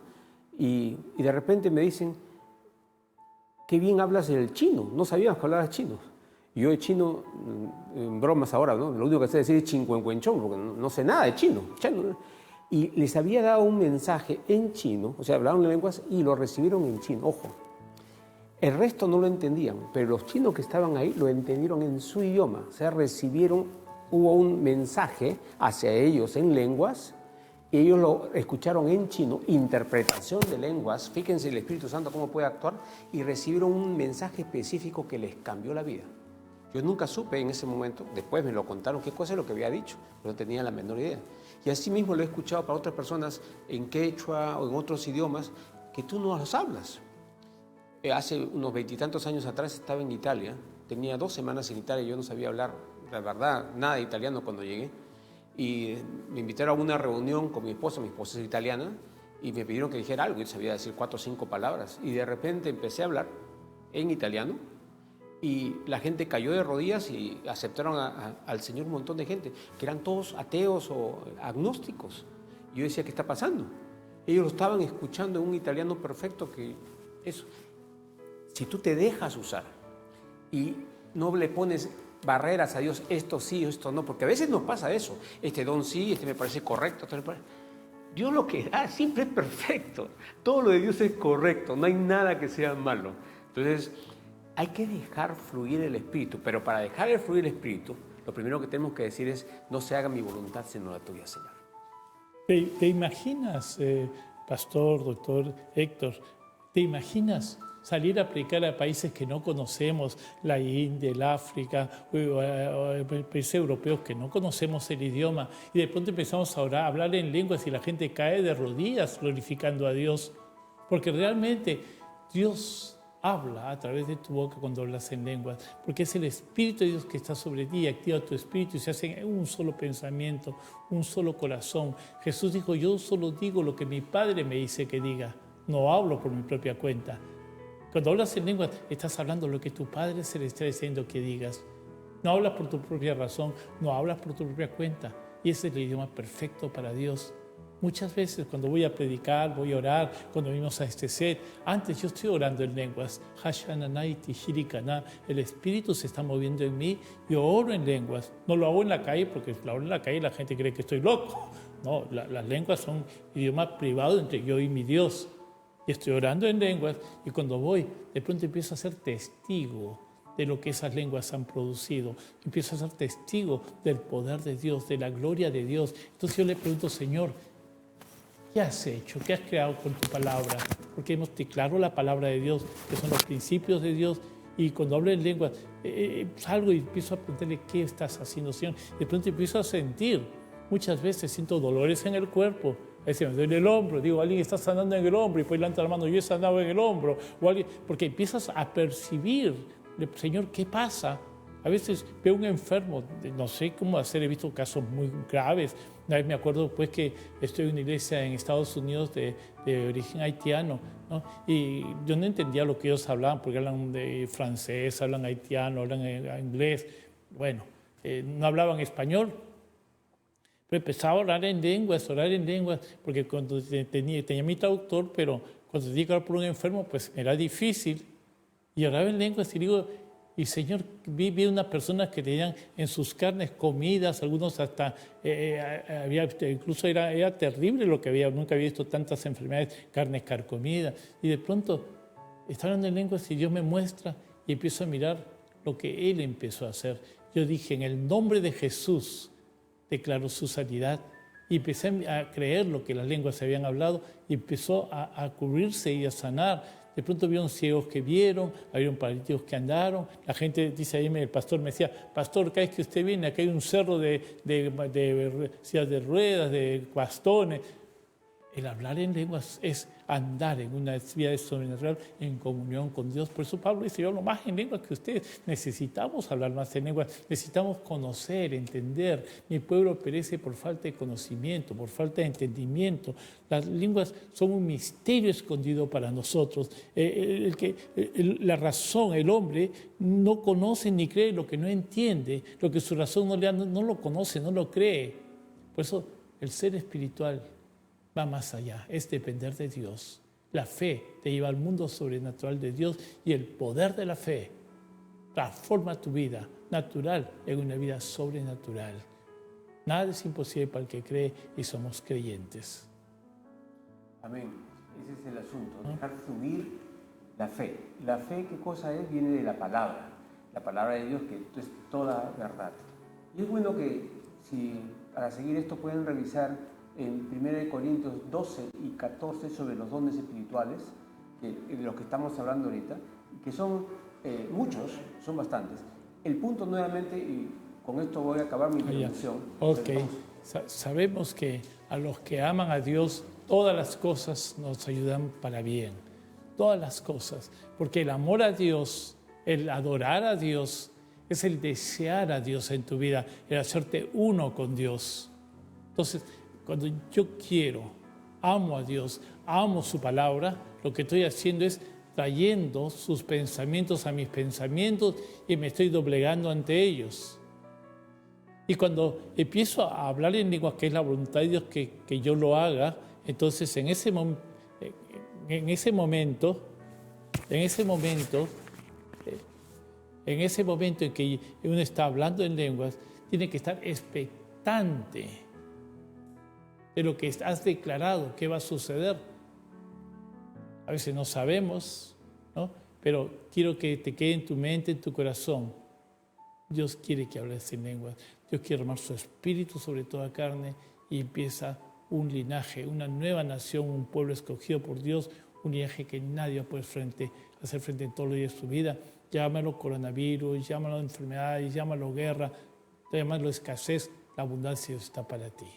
C: y de repente me dicen, qué bien hablas el chino, no sabíamos que hablabas chino. Y yo de chino, en bromas ahora, ¿no? Lo único que sé decir es chincuencuenchón, porque no sé nada de chino. Y les había dado un mensaje en chino, o sea, hablaron en lenguas y lo recibieron en chino, ojo. El resto no lo entendían, pero los chinos que estaban ahí lo entendieron en su idioma, o sea, hubo un mensaje hacia ellos en lenguas, y ellos lo escucharon en chino, interpretación de lenguas, fíjense el Espíritu Santo cómo puede actuar, y recibieron un mensaje específico que les cambió la vida. Yo nunca supe en ese momento, después me lo contaron qué cosa es lo que había dicho, pero no tenía la menor idea. Y así mismo lo he escuchado para otras personas en quechua o en otros idiomas que tú no los hablas. Hace unos 20 y tantos años atrás estaba en Italia, tenía 2 semanas en Italia y yo no sabía hablar, la verdad, nada de italiano cuando llegué. Y me invitaron a una reunión con mi esposa es italiana, y me pidieron que dijera algo, y sabía decir 4 o 5 palabras. Y de repente empecé a hablar en italiano, y la gente cayó de rodillas y aceptaron al Señor un montón de gente, que eran todos ateos o agnósticos. Y yo decía, ¿qué está pasando? Ellos lo estaban escuchando en un italiano perfecto, que eso. Si tú te dejas usar y no le pones barreras a Dios, esto sí, esto no, porque a veces nos pasa eso, este don sí, este me parece correcto, este me parece... Dios lo que da siempre es perfecto, todo lo de Dios es correcto, no hay nada que sea malo. Entonces hay que dejar fluir el Espíritu, pero para dejar fluir el Espíritu, lo primero que tenemos que decir es, no se haga mi voluntad sino la tuya, Señor.
A: ¿Te imaginas, pastor, doctor Héctor, te imaginas salir a predicar a países que no conocemos, la India, el África, países europeos que no conocemos el idioma, y de pronto empezamos a orar, a hablar en lenguas y la gente cae de rodillas glorificando a Dios? Porque realmente Dios habla a través de tu boca cuando hablas en lenguas, porque es el Espíritu de Dios que está sobre ti y activa tu espíritu y se hace un solo pensamiento, un solo corazón. Jesús dijo, yo solo digo lo que mi Padre me dice que diga, no hablo por mi propia cuenta. Cuando hablas en lenguas, estás hablando lo que tu Padre se le está diciendo que digas. No hablas por tu propia razón, no hablas por tu propia cuenta. Y ese es el idioma perfecto para Dios. Muchas veces cuando voy a predicar, voy a orar, cuando venimos a este set, antes yo estoy orando en lenguas. El Espíritu se está moviendo en mí, yo oro en lenguas. No lo hago en la calle porque si lo hago en la calle la gente cree que estoy loco. No, las lenguas son idioma privado entre yo y mi Dios. Y estoy orando en lenguas y cuando voy, de pronto empiezo a ser testigo de lo que esas lenguas han producido. Empiezo a ser testigo del poder de Dios, de la gloria de Dios. Entonces yo le pregunto, Señor, ¿qué has hecho? ¿Qué has creado con tu palabra? Porque hemos declarado la palabra de Dios, que son los principios de Dios. Y cuando hablo en lenguas, salgo y empiezo a preguntarle, ¿qué estás haciendo, Señor? De pronto empiezo a sentir, muchas veces siento dolores en el cuerpo. A veces me duele el hombro, digo, alguien está sanando en el hombro y después levanta la mano, yo he sanado en el hombro. Porque empiezas a percibir, Señor, ¿qué pasa? A A veces veo un enfermo, no sé cómo hacer, he visto casos muy graves. Una vez me acuerdo pues que estoy en una iglesia en Estados Unidos de origen haitiano, ¿no? Y yo no entendía lo que ellos hablaban, porque hablan de francés, hablan haitiano, hablan inglés. Bueno, no hablaban español. Pero empezaba a orar en lenguas, porque cuando tenía mi traductor, pero cuando tenía que orar por un enfermo, pues era difícil. Y oraba en lenguas y digo, y Señor, vi unas personas que tenían en sus carnes comidas, algunos hasta, incluso era terrible lo que había, nunca había visto tantas enfermedades, carnes carcomidas. Y de pronto, estaba hablando en lenguas y Dios me muestra y empiezo a mirar lo que Él empezó a hacer. Yo dije, en el nombre de Jesús, declaró su sanidad y empecé a creer lo que las lenguas se habían hablado y empezó a cubrirse y a sanar. De pronto vieron ciegos que vieron, había paralíticos que andaron. La gente, dice ahí, el pastor me decía, pastor, cada vez que usted viene, acá hay un cerro de sillas de ruedas, de bastones. El hablar en lenguas es andar en una vida sobrenatural en comunión con Dios. Por eso Pablo dice, yo hablo más en lenguas que ustedes. Necesitamos hablar más en lenguas, necesitamos conocer, entender. Mi pueblo perece por falta de conocimiento, por falta de entendimiento. Las lenguas son un misterio escondido para nosotros. La razón, el hombre, no conoce ni cree lo que no entiende, lo que su razón no lo conoce, no lo cree. Por eso el ser espiritual va más allá, es depender de Dios. La fe te lleva al mundo sobrenatural de Dios y el poder de la fe transforma tu vida natural en una vida sobrenatural. Nada es imposible para el que cree y somos creyentes.
C: Amén. Ese es el asunto, dejar fluir la fe. La fe, ¿qué cosa es? Viene de la palabra de Dios, que es toda verdad. Y es bueno que, si para seguir esto pueden revisar en 1 Corintios 12 y 14 sobre los dones espirituales, de los que estamos hablando ahorita, que son muchos, son bastantes. El punto nuevamente, y con esto voy a acabar mi intervención.
A: Ok, sabemos que a los que aman a Dios, todas las cosas nos ayudan para bien, todas las cosas, porque el amor a Dios, el adorar a Dios, es el desear a Dios en tu vida, el hacerte uno con Dios. Entonces, cuando yo amo a Dios, amo su palabra, lo que estoy haciendo es trayendo sus pensamientos a mis pensamientos y me estoy doblegando ante ellos. Y cuando empiezo a hablar en lenguas, que es la voluntad de Dios que yo lo haga, entonces en ese momento en que uno está hablando en lenguas, tiene que estar expectante de lo que has declarado, qué va a suceder. A veces no sabemos, ¿no? Pero quiero que te quede en tu mente, en tu corazón. Dios quiere que hables en lenguas. Dios quiere armar su espíritu sobre toda carne y empieza un linaje, una nueva nación, un pueblo escogido por Dios, un linaje que nadie puede hacer frente en todos los días de su vida. Llámalo coronavirus, llámalo enfermedades, llámalo guerra, llámalo escasez. La abundancia está para ti.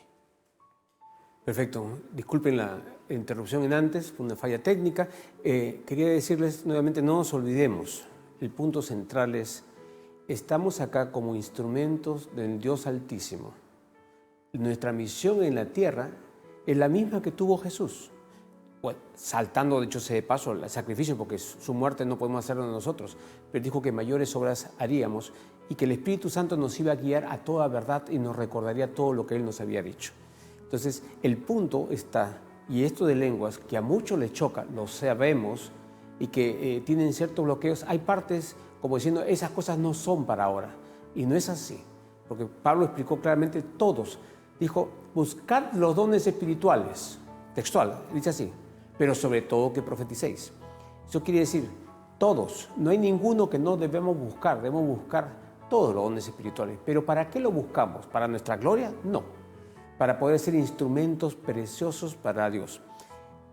C: Perfecto. Disculpen la interrupción en antes, fue una falla técnica. Quería decirles nuevamente, no nos olvidemos, el punto central es, estamos acá como instrumentos del Dios Altísimo. Nuestra misión en la tierra es la misma que tuvo Jesús. Bueno, saltando, de hecho, de paso, el sacrificio, porque su muerte no podemos hacerlo nosotros, pero dijo que mayores obras haríamos y que el Espíritu Santo nos iba a guiar a toda verdad y nos recordaría todo lo que Él nos había dicho. Entonces, el punto está, y esto de lenguas, que a muchos les choca, lo sabemos, y que tienen ciertos bloqueos, hay partes como diciendo, esas cosas no son para ahora, y no es así, porque Pablo explicó claramente todos, dijo, buscad los dones espirituales, textual, dice así, pero sobre todo que profeticéis. Eso quiere decir, todos, no hay ninguno que no debemos buscar todos los dones espirituales, pero ¿para qué lo buscamos? ¿Para nuestra gloria? No. Para poder ser instrumentos preciosos para Dios.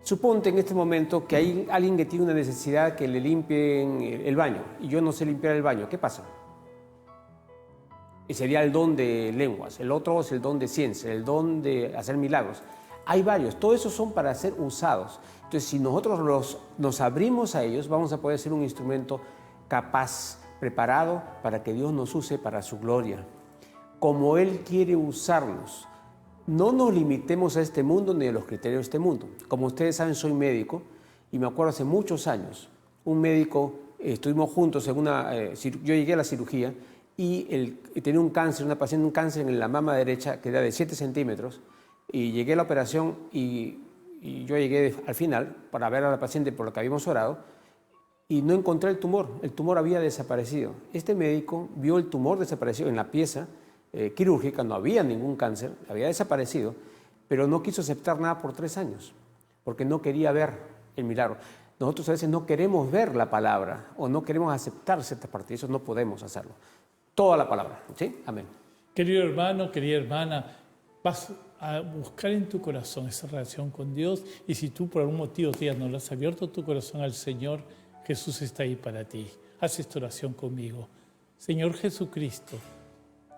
C: Suponte en este momento que hay alguien que tiene una necesidad que le limpien el baño y yo no sé limpiar el baño. ¿Qué pasa? Y sería el don de lenguas, el otro es el don de ciencia, el don de hacer milagros. Hay varios, todos esos son para ser usados. Entonces, si nosotros nos abrimos a ellos, vamos a poder ser un instrumento capaz preparado para que Dios nos use para su gloria, como Él quiere usarnos. No nos limitemos a este mundo ni a los criterios de este mundo. Como ustedes saben, soy médico y me acuerdo hace muchos años, un médico, estuvimos juntos en yo llegué a la cirugía y tenía un cáncer, una paciente, un cáncer en la mama derecha que era de 7 centímetros y llegué a la operación y yo llegué al final para ver a la paciente por la que habíamos orado y no encontré el tumor había desaparecido. Este médico vio el tumor desaparecido en la pieza quirúrgica, no había ningún cáncer, había desaparecido, pero no quiso aceptar nada por 3 años, porque no quería ver el milagro. Nosotros a veces no queremos ver la palabra o no queremos aceptar ciertas partes, eso no podemos hacerlo. Toda la palabra, ¿sí? Amén.
A: Querido hermano, querida hermana, vas a buscar en tu corazón esa relación con Dios y si tú por algún motivo no le has abierto tu corazón al Señor, Jesús está ahí para ti. Haz esta oración conmigo. Señor Jesucristo,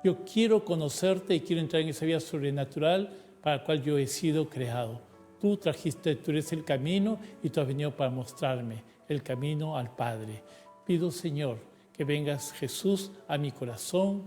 A: yo quiero conocerte y quiero entrar en esa vida sobrenatural para la cual yo he sido creado. Tú eres el camino y tú has venido para mostrarme el camino al Padre. Pido, Señor, que vengas, Jesús, a mi corazón.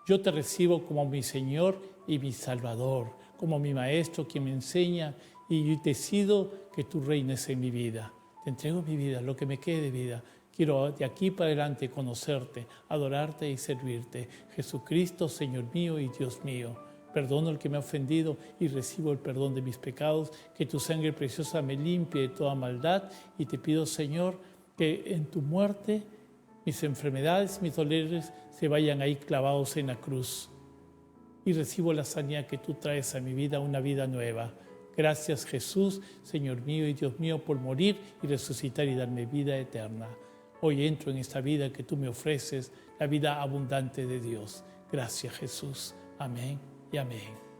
A: Yo te recibo como mi Señor y mi Salvador, como mi Maestro quien me enseña y decido que tú reines en mi vida. Te entrego mi vida, lo que me quede de vida. Quiero de aquí para adelante conocerte, adorarte y servirte. Jesucristo, Señor mío y Dios mío. Perdono el que me ha ofendido y recibo el perdón de mis pecados. Que tu sangre preciosa me limpie de toda maldad. Y te pido, Señor, que en tu muerte mis enfermedades, mis dolores se vayan ahí clavados en la cruz. Y recibo la sanidad que tú traes a mi vida, una vida nueva. Gracias, Jesús, Señor mío y Dios mío, por morir y resucitar y darme vida eterna. Hoy entro en esta vida que tú me ofreces, la vida abundante de Dios. Gracias, Jesús. Amén y amén.